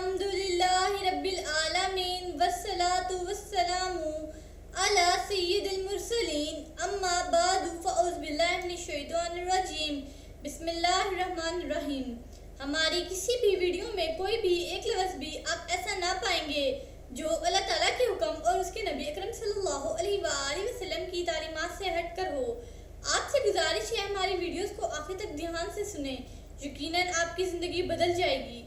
الحمدللہ رب العالمین والصلاة والسلام علی سید المرسلین اما بعد فاعوذ باللہ من الشیطان الرجیم بسم اللہ الرحمن الرحیم۔ ہماری کسی بھی ویڈیو میں کوئی بھی ایک لفظ بھی آپ ایسا نہ پائیں گے جو اللہ تعالیٰ کے حکم اور اس کے نبی اکرم صلی اللہ علیہ وآلہ وسلم کی تعلیمات سے ہٹ کر ہو۔ آپ سے گزارش ہے ہماری ویڈیوز کو آخر تک دھیان سے سنیں، یقیناً آپ کی زندگی بدل جائے گی۔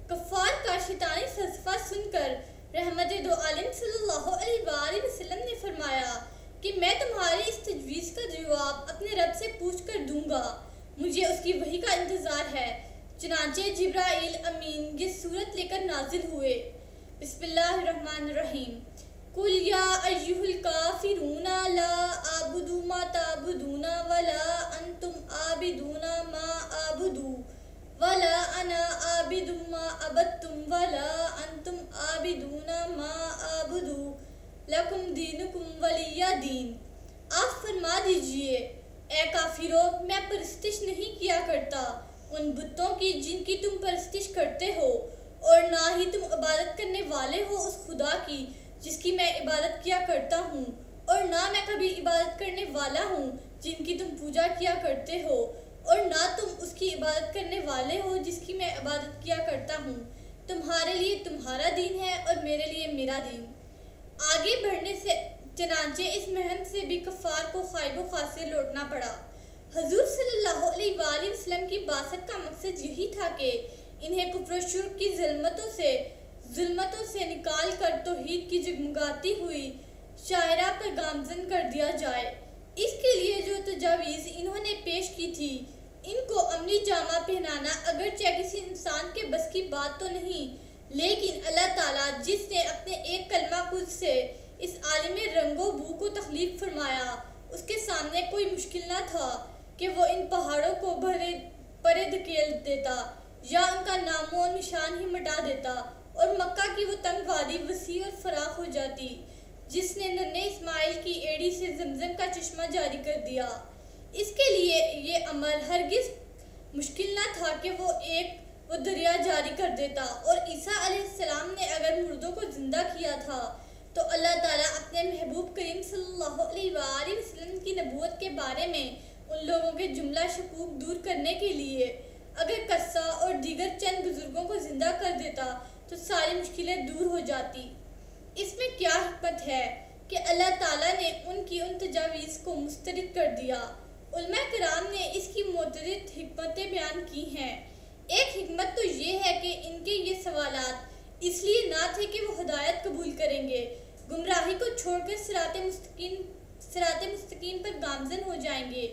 کفار کا شیطانی فلسفہ سن کر رحمت دو عالم صلی اللہ علیہ وآلہ وسلم نے فرمایا کہ میں تمہاری اس تجویز کا جواب اپنے رب سے پوچھ کر دوں گا، مجھے اس کی وحی کا انتظار ہے۔ چنانچہ جبرائیل امین یہ سورت لے کر نازل ہوئے۔ بسم اللہ الرحمن الرحیم۔ قُلْ يَا أَيُّهَا الْكَافِرُونَ لَا أَعْبُدُ مَا تَعْبُدُونَ وَلَا أَنْتُمْ عَابِدُونَ مَا أَعْبُدُ وَلَا أَنَا عَابِدٌ مَا عَبَدتُّمْ وَلَا أَنْتُمْ عَابِدُونَ مَا أَعْبُدُ لَكُمْ دِينُكُمْ وَلِيَّ دِينِ۔ آپ فرما دیجئے، اے کافرو، میں پرستش نہیں کیا کرتا ان بتوں کی جن کی تم پرستش کرتے ہو، اور نہ ہی تم عبادت کرنے والے ہو اس خدا کی جس کی میں عبادت کیا کرتا ہوں، اور نہ میں کبھی عبادت کرنے والا ہوں جن کی تم پوجا کیا کرتے ہو، اور نہ تم اس کی عبادت کرنے والے ہو جس کی میں عبادت کیا کرتا ہوں۔ تمہارے لیے تمہارا دین ہے اور میرے لیے میرا دین۔ آگے بڑھنے سے چنانچہ اس مہم سے بھی کفار کو خائب و خاسر لوٹنا پڑا۔ حضور صلی اللہ علیہ وآلہ وسلم کی بعثت کا مقصد یہی تھا کہ انہیں کفر و شرک کی ظلمتوں سے نکال کر توحید کی جگمگاتی ہوئی شاہراہ پر گامزن کر دیا جائے۔ اس کے لیے جو تجاویز انہوں نے پیش کی تھی، ان کو عملی جامہ پہنانا اگرچہ کسی انسان کے بس کی بات تو نہیں، لیکن اللہ تعالیٰ جس نے اپنے ایک کلمہ خود سے اس عالم رنگ و بو کو تخلیق فرمایا، اس کے سامنے کوئی مشکل نہ تھا کہ وہ ان پہاڑوں کو پرے دھکیل دیتا یا ان کا نام و نشان ہی مٹا دیتا، اور مکہ کی وہ تنگ وادی وسیع اور فراخ ہو جاتی جس نے ننھے اسماعیل کی ایڑی سے زمزم کا چشمہ جاری کر دیا۔ اس کے لیے یہ عمل ہرگز مشکل نہ تھا کہ وہ دریا جاری کر دیتا، اور عیسیٰ علیہ السلام نے اگر مردوں کو زندہ کیا تھا تو اللہ تعالیٰ اپنے محبوب کریم صلی اللہ علیہ وآلہ وسلم کی نبوت کے بارے میں ان لوگوں کے جملہ شکوک دور کرنے کے لیے اگر قصہ اور دیگر چند بزرگوں کو زندہ کر دیتا تو ساری مشکلیں دور ہو جاتی۔ اس میں کیا حکمت ہے کہ اللہ تعالیٰ نے ان کی ان تجاویز کو مسترد کر دیا؟ علماء کرام نے اس کی متعدد حکمتیں بیان کی ہیں۔ ایک حکمت تو یہ ہے کہ ان کے یہ سوالات اس لیے نہ تھے کہ وہ ہدایت قبول کریں گے، گمراہی کو چھوڑ کر صراط مستقیم پر گامزن ہو جائیں گے،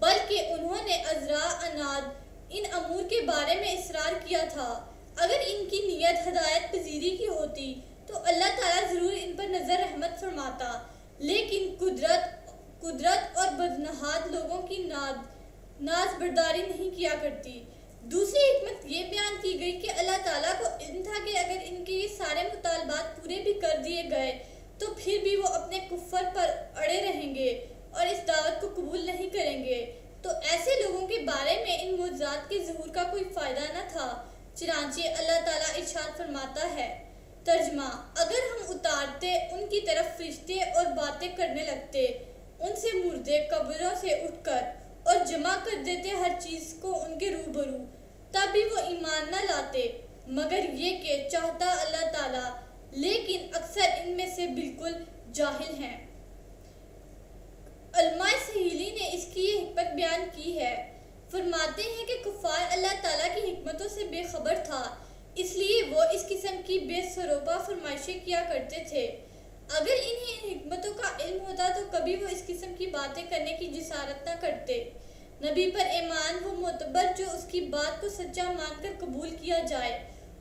بلکہ انہوں نے عذرا عناد ان امور کے بارے میں اصرار کیا تھا۔ اگر ان کی نیت ہدایت پذیری کی ہوتی تو اللہ تعالیٰ ضرور ان پر نظر رحمت فرماتا، لیکن قدرت اور بدنہاد لوگوں کی ناز برداری نہیں کیا کرتی۔ دوسری حکمت یہ بیان کی گئی کہ اللہ تعالیٰ کو علم تھا کہ اگر ان کے یہ سارے مطالبات پورے بھی کر دیے گئے تو پھر بھی وہ اپنے کفر پر اڑے رہیں گے اور اس دعوت کو قبول نہیں کریں گے، تو ایسے لوگوں کے بارے میں ان معجزات کے ظہور کا کوئی فائدہ نہ تھا۔ چنانچہ اللہ تعالیٰ ارشاد فرماتا ہے، ترجمہ: اگر ہم اتارتے ان کی طرف فرشتے اور باتیں کرنے لگتے، ان سے مردے قبروں سے اٹھ کر اور جمع کر دیتے ہر چیز کو ان کے روبرو، تب بھی وہ ایمان نہ لاتے، مگر یہ کہ چاہتا اللہ تعالیٰ، لیکن اکثر ان میں سے بالکل جاہل ہیں۔ علماء سہیلی نے اس کی یہ حکمت بیان کی ہے، فرماتے ہیں کہ کفار اللہ تعالیٰ کی حکمتوں سے بے خبر تھا، اس لیے وہ اس قسم کی بے سروپا فرمائشیں کیا کرتے تھے۔ اگر انہیں ان حکمتوں کا علم ہوتا تو کبھی وہ اس قسم کی باتیں کرنے کی جسارت نہ کرتے۔ نبی پر ایمان وہ معتبر جو اس کی بات کو سچا مان کر قبول کیا جائے،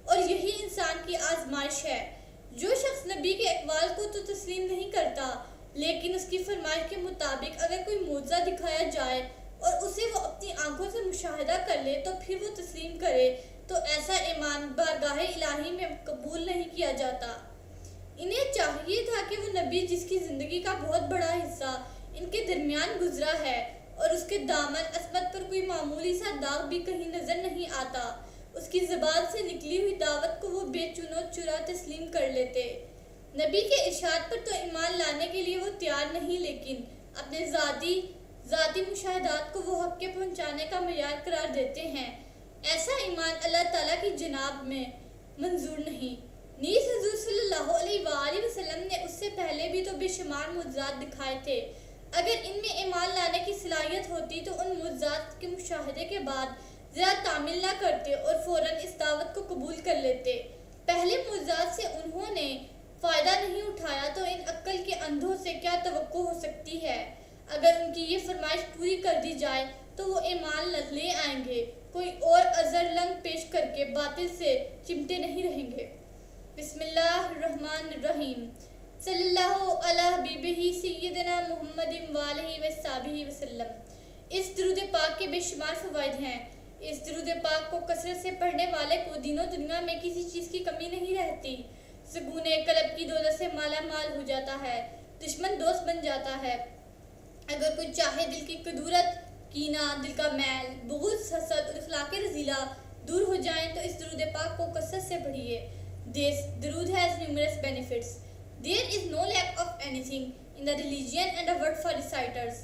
اور یہی انسان کی آزمائش ہے۔ جو شخص نبی کے اقوال کو تو تسلیم نہیں کرتا، لیکن اس کی فرمائش کے مطابق اگر کوئی معجزہ دکھایا جائے اور اسے وہ اپنی آنکھوں سے مشاہدہ کر لے تو پھر وہ تسلیم کرے، تو ایسا ایمان بارگاہ الہی میں قبول نہیں کیا جاتا۔ انہیں چاہیے تھا کہ وہ نبی جس کی زندگی کا بہت بڑا حصہ ان کے درمیان گزرا ہے اور اس کے دامن عصمت پر کوئی معمولی سا داغ بھی کہیں نظر نہیں آتا، اس کی زبان سے نکلی ہوئی دعوت کو وہ بے چنو چرا تسلیم کر لیتے۔ نبی کے ارشاد پر تو ایمان لانے کے لیے وہ تیار نہیں، لیکن اپنے ذاتی مشاہدات کو وہ حق کے پہنچانے کا معیار قرار دیتے ہیں۔ ایسا ایمان اللہ تعالیٰ کی جناب میں منظور نہیں۔ نیز حضور صلی اللہ علیہ وآلہ وسلم نے اس سے پہلے بھی تو بے شمار معجزات دکھائے تھے۔ اگر ان میں ایمان لانے کی صلاحیت ہوتی تو ان معجزات کے مشاہدے کے بعد ذرا تعمیل نہ کرتے اور فوراً اس دعوت کو قبول کر لیتے۔ پہلے معجزات سے انہوں نے فائدہ نہیں اٹھایا تو ان عقل کے اندھوں سے کیا توقع ہو سکتی ہے؟ اگر ان کی یہ فرمائش پوری کر دی جائے تو وہ ایمان لے آئیں گے، کوئی اور عذر لنگ پیش کر کے باطل سے چمٹے نہیں رہیں گے۔ بسم اللہ الرحمن الرحیم۔ صلی اللہ علی حبیبہ سیدنا محمد وآلہ وصحبہ وسلم۔ اس درود پاک کے بے شمار فوائد ہیں۔ اس درود پاک کو کثرت سے پڑھنے والے کو دین و دنیا میں کسی چیز کی کمی نہیں رہتی۔ سکون قلب کی دولت سے مالا مال ہو جاتا ہے، دشمن دوست بن جاتا ہے۔ اگر کوئی چاہے دل کی کدورت، کینہ، دل کا میل، بغض، حسد اور اخلاق رذیلہ دور ہو جائیں تو اس درود پاک کو کثرت سے پڑھیے۔ This durood has numerous benefits. There is no lack of anything in the religion and a word for reciters.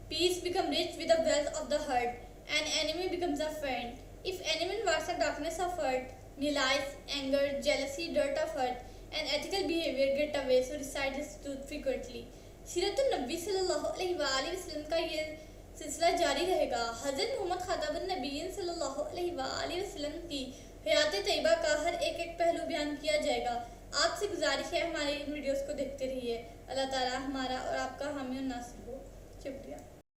Peace becomes rich with the wealth of the heart, and enemy becomes a friend. If anyone wants the darkness of heart, may lies, anger, jealousy, dirt of heart, and ethical behavior get away, so recite this durood frequently. سیرت النبی صلی اللہ علیہ وآلہ وسلم کا یہ سلسلہ جاری رہے گا۔ حضرت محمد خاتم النبیین صلی اللہ علیہ وآلہ وسلم کی حیات طیبہ کا ہر ایک پہلو بیان کیا جائے گا۔ آپ سے گزارش ہے ہمارے ان ویڈیوز کو دیکھتے رہیے۔ اللہ تعالیٰ ہمارا اور آپ کا حامی و ناصر ہو۔ شکریہ۔